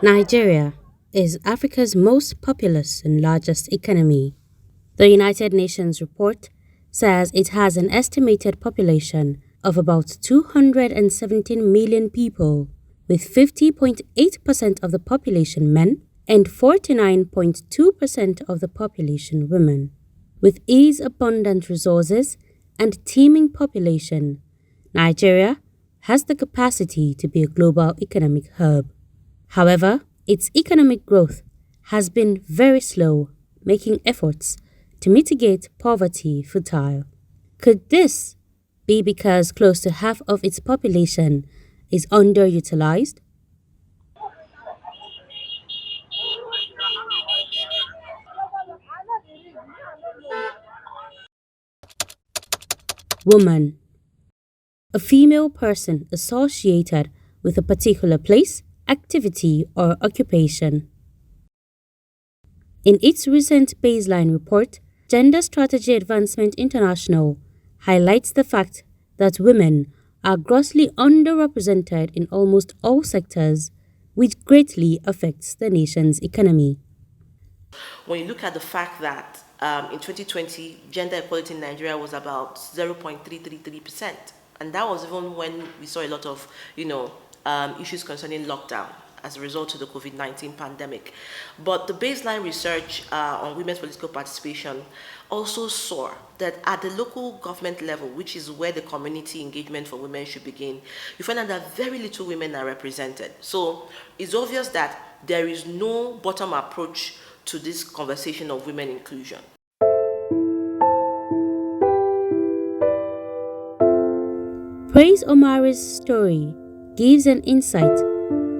Nigeria is Africa's most populous and largest economy. The United Nations report says it has an estimated population of about 217 million people, with 50.8% of the population men and 49.2% of the population women. With its abundant resources and teeming population, Nigeria has the capacity to be a global economic hub. However, its economic growth has been very slow, making efforts to mitigate poverty futile. Could this be because close to half of its population is underutilized? Woman. A female person associated with a particular place, activity, or occupation. In its recent baseline report, Gender Strategy Advancement International highlights the fact that women are grossly underrepresented in almost all sectors, which greatly affects the nation's economy. When you look at the fact that in 2020, gender equality in Nigeria was about 0.333%, and that was even when we saw a lot of, issues concerning lockdown as a result of the COVID-19 pandemic. But the baseline research on women's political participation also saw that at the local government level, which is where the community engagement for women should begin, you find out that very little women are represented. So it's obvious that there is no bottom approach to this conversation of women inclusion. Praise Omari's story gives an insight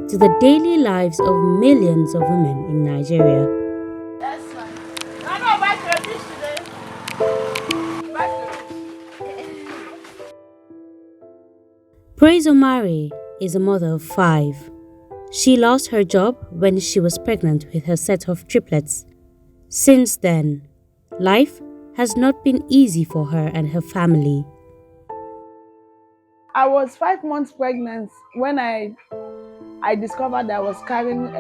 to the daily lives of millions of women in Nigeria. Praise Omari is a mother of 5. She lost her job when she was pregnant with her set of triplets. Since then, life has not been easy for her and her family. I was 5 months pregnant when I discovered I was carrying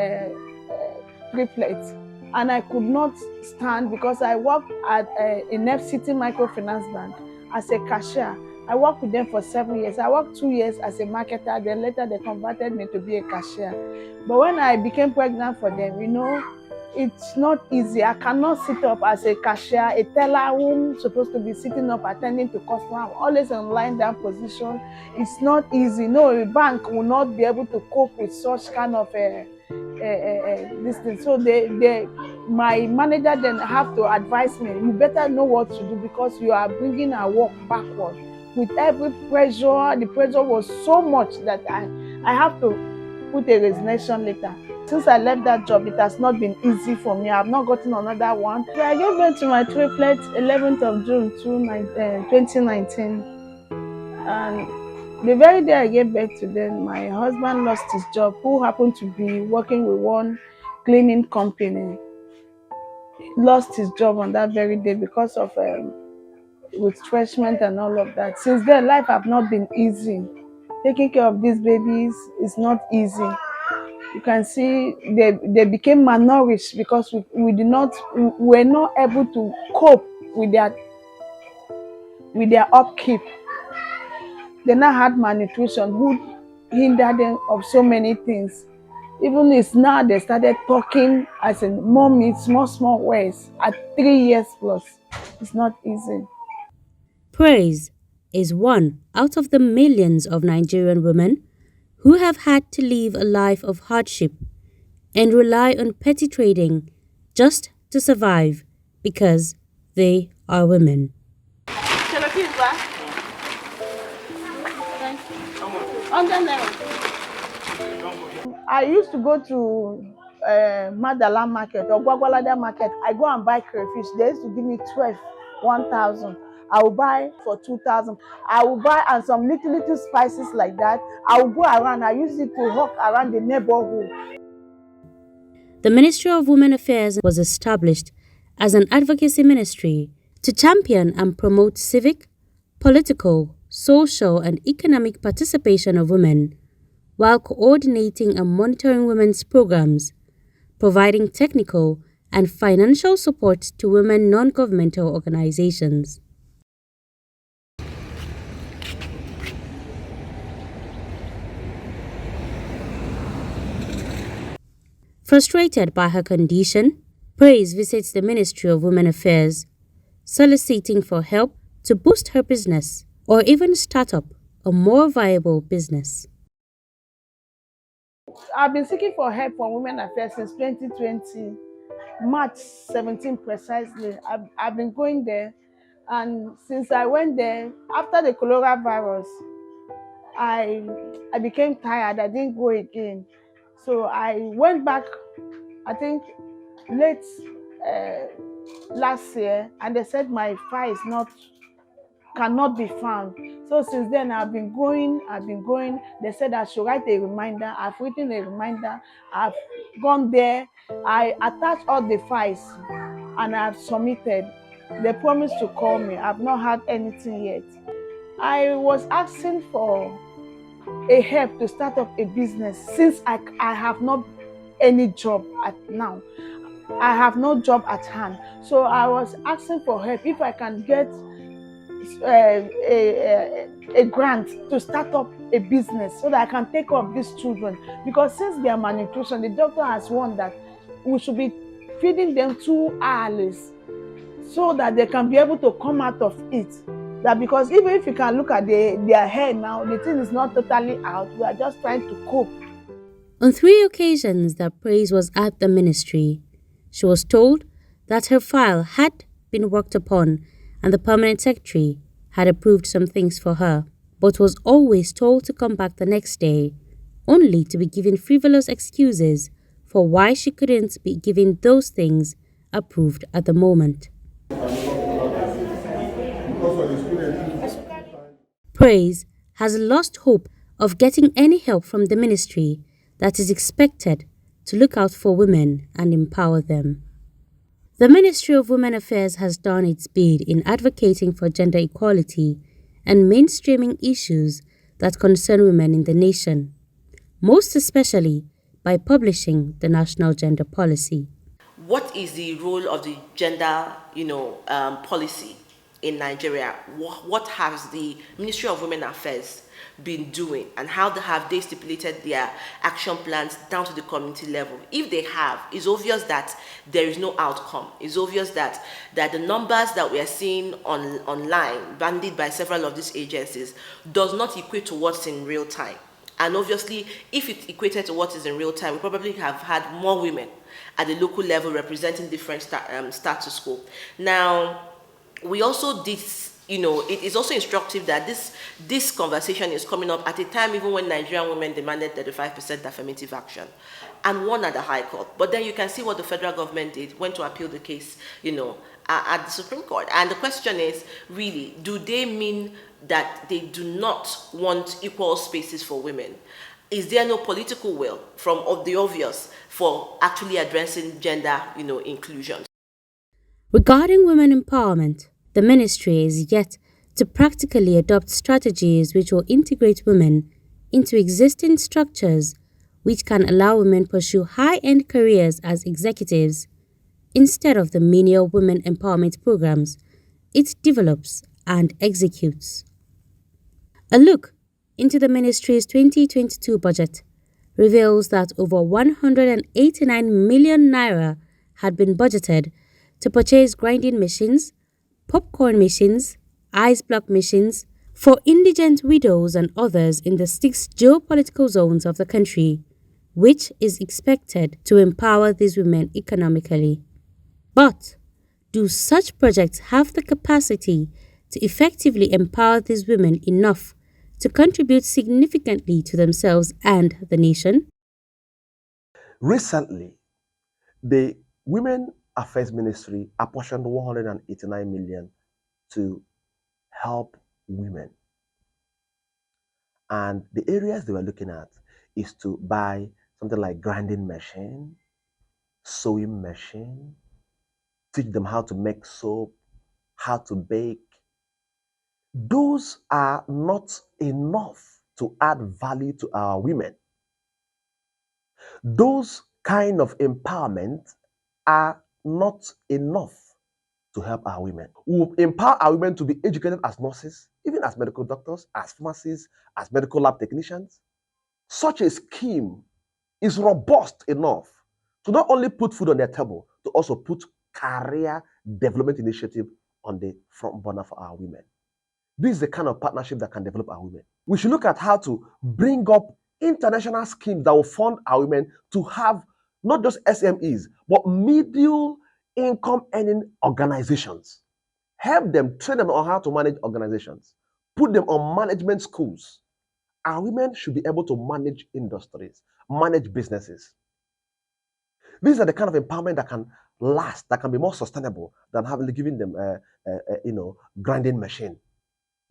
triplets, and I could not stand because I worked at Inequality City Microfinance Bank as a cashier. I worked with them for 7 years. I worked 2 years as a marketer, then later they converted me to be a cashier. But when I became pregnant for them, it's not easy. I cannot sit up as a cashier, a teller who's supposed to be sitting up attending to customers. I'm always in lying down position. It's not easy. No, a bank will not be able to cope with such kind of this thing. So my manager then have to advise me, you better know what to do because you are bringing our work backward. With every pressure, the pressure was so much that I have to put a resignation letter. Since I left that job, it has not been easy for me. I have not gotten another one. I gave birth to my triplets 11th of June 2019. And the very day I gave birth to them, my husband lost his job, who happened to be working with one cleaning company. He lost his job on that very day because of retrenchment and all of that. Since then, life have not been easy. Taking care of these babies is not easy. You can see they became malnourished because we were not able to cope with their upkeep. They now had malnutrition, who hindered them of so many things. Even it's now they started talking as in mommy, small ways at 3 years plus. It's not easy. Praise is one out of the millions of Nigerian women who have had to live a life of hardship and rely on petty trading just to survive because they are women. I used to go to Madala market or Gwagwalada market. I go and buy crayfish. They used to give me 1,000. I will buy for 2,000. I will buy and some little spices like that. I will go around. I use it to walk around the neighborhood. The Ministry of Women Affairs was established as an advocacy ministry to champion and promote civic, political, social, and economic participation of women while coordinating and monitoring women's programs, providing technical and financial support to women non governmental organizations. Frustrated by her condition, Praise visits the Ministry of Women Affairs, soliciting for help to boost her business or even start up a more viable business. I've been seeking for help from Women Affairs since 2020, March 17 precisely. I've been going there, and since I went there, after the coronavirus, I I became tired. I didn't go again. So I went back, I think late uh, last year, and they said my file is not cannot be found. So since then I've been going. They said I should write a reminder. I've written a reminder. I've gone there. I attached all the files and I've submitted. They promised to call me. I've not had anything yet. I was asking for a help to start up a business since I have not any job at now. I have no job at hand. So I was asking for help if I can get a grant to start up a business so that I can take care of these children. Because since they are malnutrition, the doctor has warned that we should be feeding them 2 hours so that they can be able to come out of it. That because even if you can look at their hair now, the thing is not totally out. We are just trying to cope. On 3 occasions that Praise was at the ministry, she was told that her file had been worked upon and the permanent secretary had approved some things for her, but was always told to come back the next day, only to be given frivolous excuses for why she couldn't be given those things approved at the moment. Praise has lost hope of getting any help from the ministry that is expected to look out for women and empower them. The Ministry of Women Affairs has done its bit in advocating for gender equality and mainstreaming issues that concern women in the nation, most especially by publishing the National Gender Policy. What is the role of the gender, policy in Nigeria? What has the Ministry of Women Affairs been doing, and how have they stipulated their action plans down to the community level? If they have, it's obvious that there is no outcome. It's obvious that the numbers that we are seeing online, bandied by several of these agencies, does not equate to what's in real time. And obviously, if it equated to what is in real time, we probably have had more women at the local level representing different status quo. Now, we also did, it is also instructive that this conversation is coming up at a time even when Nigerian women demanded 35% affirmative action and won at the High Court. But then you can see what the federal government did, went to appeal the case, at the Supreme Court. And the question is, really, do they mean that they do not want equal spaces for women? Is there no political will from the obvious for actually addressing gender, inclusion? Regarding women empowerment, the ministry is yet to practically adopt strategies which will integrate women into existing structures which can allow women pursue high-end careers as executives instead of the menial women empowerment programs it develops and executes. A look into the ministry's 2022 budget reveals that over 189 million naira had been budgeted to purchase grinding machines, popcorn machines, ice block machines for indigent widows and others in the 6 geopolitical zones of the country, which is expected to empower these women economically. But do such projects have the capacity to effectively empower these women enough to contribute significantly to themselves and the nation? Recently, the Women Affairs Ministry apportioned 189 million to help women. And the areas they were looking at is to buy something like grinding machine, sewing machine, teach them how to make soap, how to bake. Those are not enough to add value to our women. Those kind of empowerment are not enough to help our women. We will empower our women to be educated as nurses, even as medical doctors, as pharmacists, as medical lab technicians. Such a scheme is robust enough to not only put food on their table, to also put career development initiative on the front burner for our women. This is the kind of partnership that can develop our women. We should look at how to bring up international schemes that will fund our women to have not just SMEs, but middle income earning organizations. Help them, train them on how to manage organizations, put them on management schools. Our women should be able to manage industries, manage businesses. These are the kind of empowerment that can last, that can be more sustainable than giving them grinding machine.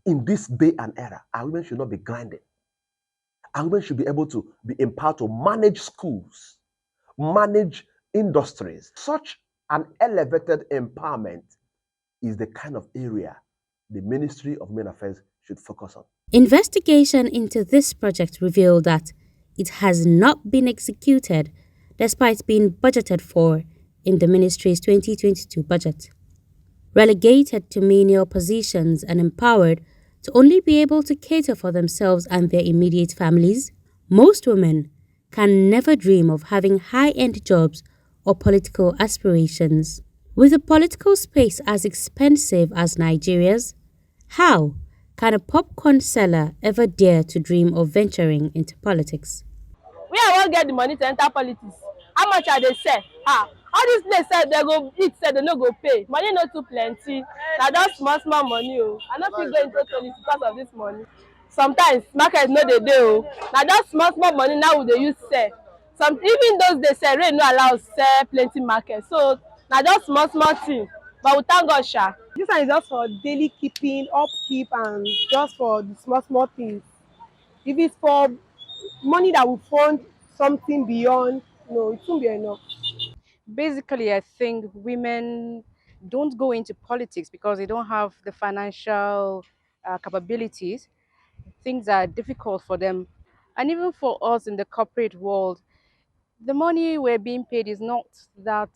In this day and era, our women should not be grinding. Our women should be able to be empowered to manage schools, manage industries. Such an elevated empowerment is the kind of area the Ministry of Women Affairs should focus on. Investigation into this project revealed that it has not been executed despite being budgeted for in the ministry's 2022 budget. Relegated to menial positions and empowered to only be able to cater for themselves and their immediate families, most women can never dream of having high-end jobs or political aspirations. With a political space as expensive as Nigeria's, how can a popcorn seller ever dare to dream of venturing into politics? We won't get the money to enter politics. How much are they sell? All this place sell, they go eat, sell, they no go pay. Money not too plenty. Now just small money. Oh. I not fit go into politics because of this money. Sometimes market no dey dey oh. Now just small money now they use sell. Even those they sell, rain no allow sell plenty market. So now just small thing. But we thank God sha. This one is just for daily keeping, upkeep, and just for the small things. If it's for money that will fund something beyond, no, it won't be enough. Basically, I think women don't go into politics because they don't have the financial capabilities. Things are difficult for them. And even for us in the corporate world, the money we're being paid is not that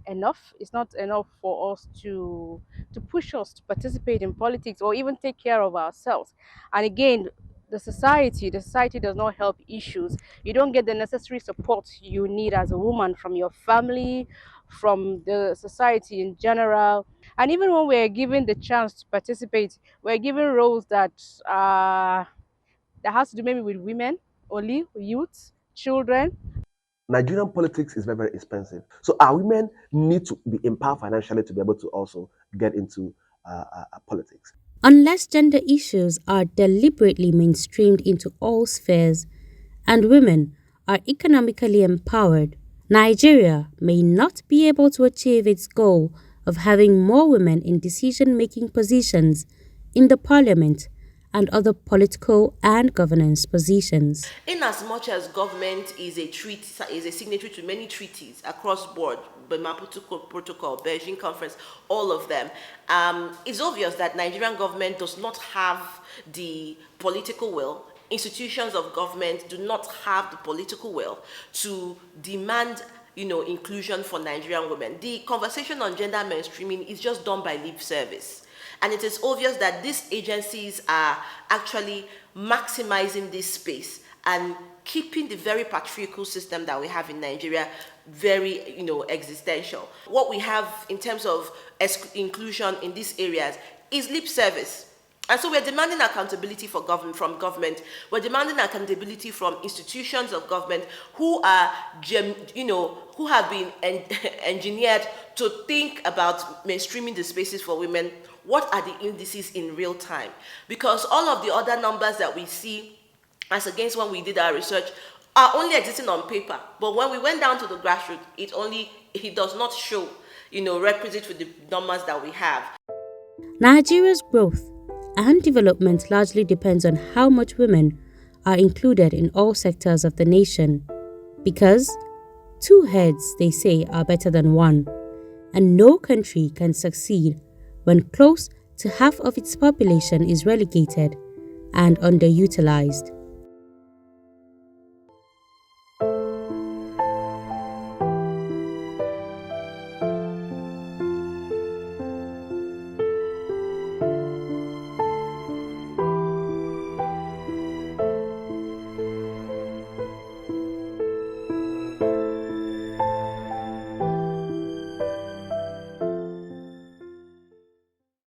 enough. It's not enough for us to push us to participate in politics or even take care of ourselves. And again, the society does not help issues. You don't get the necessary support you need as a woman from your family, from the society in general. And even when we're given the chance to participate, we're given roles that has to do maybe with women only, youth, children. Nigerian politics is very, very expensive. So our women need to be empowered financially to be able to also get into politics. Unless gender issues are deliberately mainstreamed into all spheres and women are economically empowered, Nigeria may not be able to achieve its goal of having more women in decision-making positions in the parliament and other political and governance positions. In as much as government is a signatory to many treaties across board, the Maputo Protocol, Beijing Conference, all of them, it's obvious that Nigerian government does not have the political will. Institutions of government do not have the political will to demand inclusion for Nigerian women. The conversation on gender mainstreaming is just done by lip service. And it is obvious that these agencies are actually maximizing this space and keeping the very patriarchal system that we have in Nigeria very, existential. What we have in terms of inclusion in these areas is lip service. And so we're demanding accountability from government. We're demanding accountability from institutions of government who are, who have been engineered to think about mainstreaming the spaces for women. What are the indices in real time? Because all of the other numbers that we see as against when we did our research are only existing on paper. But when we went down to the grassroots, it does not show, requisite with the numbers that we have. Nigeria's growth and development largely depends on how much women are included in all sectors of the nation. Because 2 heads, they say, are better than 1, and no country can succeed when close to half of its population is relegated and underutilized.